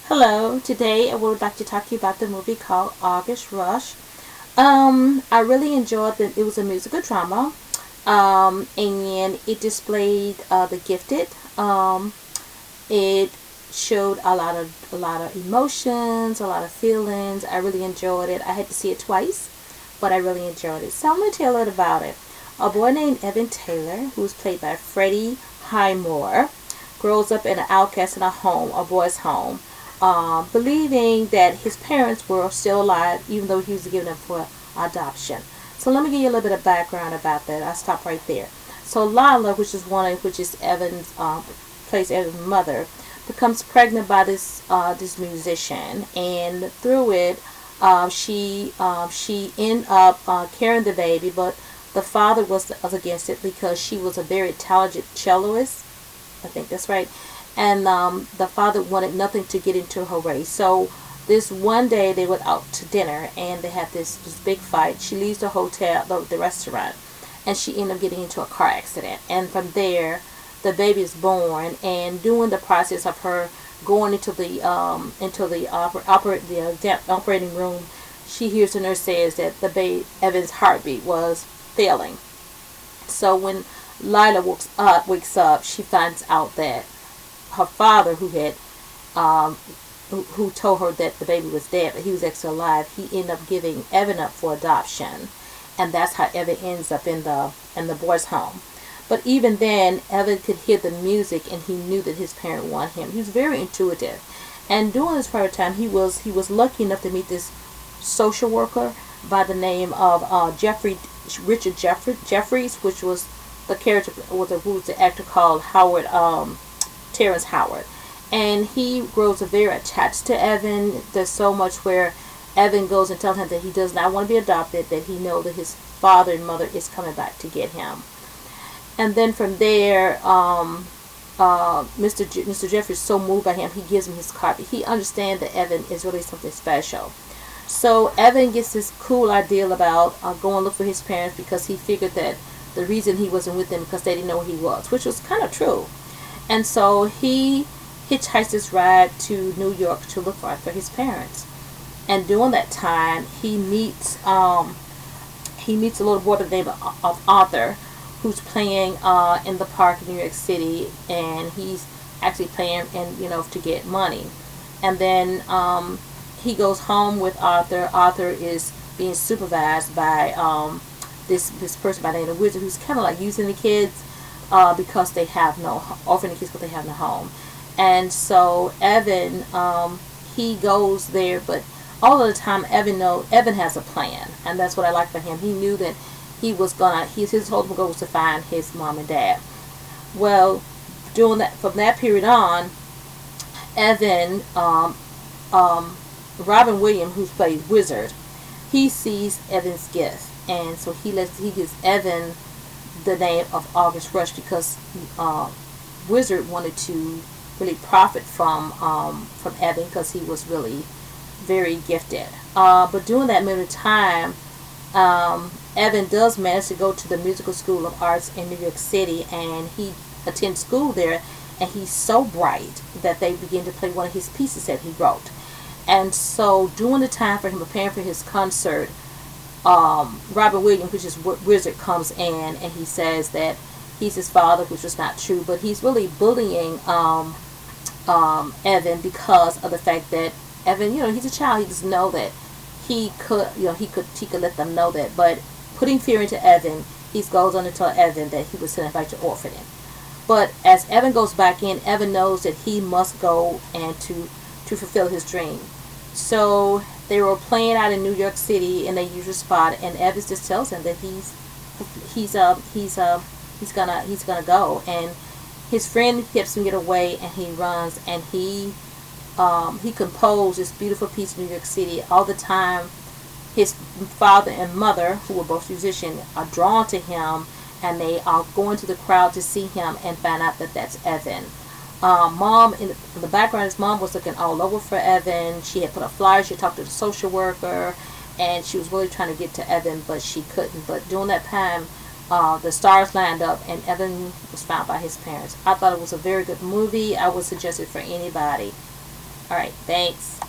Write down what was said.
Hello, today I would like to talk to you about the movie called August Rush. I really enjoyed it. It was a musical drama, and it displayed the gifted. It showed a lot of emotions, a lot of feelings. I really enjoyed it. I had to see it twice, but I really enjoyed it. So I'm going to tell you a little about it. A boy named Evan Taylor, who's played by Freddie Highmore, grows up in an outcast in a boy's home, believing that his parents were still alive, even though he was given up for adoption. So let me give you a little bit of background about that. I'll stop right there. So Lila, which is Evan's plays Evan's mother, becomes pregnant by this musician, and through it, she ended up carrying the baby, but the father was against it because she was a very talented celloist. I think that's right. And the father wanted nothing to get into her way. So this one day they went out to dinner and they had this big fight. She leaves the hotel, the restaurant, and she ended up getting into a car accident. And from there, the baby is born. And during the process of her going into the operating room, she hears the nurse says that the baby Evan's heartbeat was failing. So when Lila wakes up, she finds out that her father, um, who told her that the baby was dead, but he was actually alive, he ended up giving Evan up for adoption, and that's how Evan ends up in the boys' home. But even then, Evan could hear the music, and he knew that his parent wanted him. He was very intuitive, and during this period of time, he was lucky enough to meet this social worker by the name of Jeffries, which was the character who was the actor called Howard. Terrence Howard, and he grows very attached to Evan. There's so much where Evan goes and tells him that he does not want to be adopted, that he knows that his father and mother is coming back to get him. And then from there, Mr. Jeffrey is so moved by him, he gives him his copy. He understands that Evan is really something special. So Evan gets this cool idea about going look for his parents, because he figured that the reason he wasn't with them because they didn't know where he was, which was kind of true. And so he hitchhikes this ride to New York to look for his parents. And during that time, he meets a little boy by the name of Arthur, who's playing in the park in New York City, and he's actually playing to get money. And then he goes home with Arthur. Arthur is being supervised by this person by the name of Wizard, who's kind of like using the kids because they have no orphan kids, but they have no home. And so Evan, he goes there, but all of the time Evan has a plan, and that's what I like about him. He knew that his ultimate goal was to find his mom and dad. Well, from that period on, Evan, Robin Williams, who plays Wizard, he sees Evan's gift, and so he gives Evan the name of August Rush, because Wizard wanted to really profit from Evan, because he was really very gifted. But during that minute of time, Evan does manage to go to the Musical School of Arts in New York City, and he attends school there, and he's so bright that they begin to play one of his pieces that he wrote. And so during the time for him preparing for his concert, Robert Williams, which is Wizard, comes in, and he says that he's his father, which was not true, but he's really bullying Evan, because of the fact that Evan, he's a child. He doesn't know that he could let them know that. But putting fear into Evan, he goes on to tell Evan that he was sent back to orphanage. But as Evan goes back in, Evan knows that he must go and to fulfill his dream. So they were playing out in New York City in a usual spot, and Evans just tells him that he's gonna go, and his friend helps him get away, and he runs, and he composed this beautiful piece in New York City. All the time, his father and mother, who were both musicians, are drawn to him, and they are going to the crowd to see him and find out that that's Evan. Mom, in the background, his mom was looking all over for Evan. She had put a flyer. She talked to the social worker, and she was really trying to get to Evan, but she couldn't. But during that time, the stars lined up, and Evan was found by his parents. I thought it was a very good movie. I would suggest it for anybody. All right, thanks.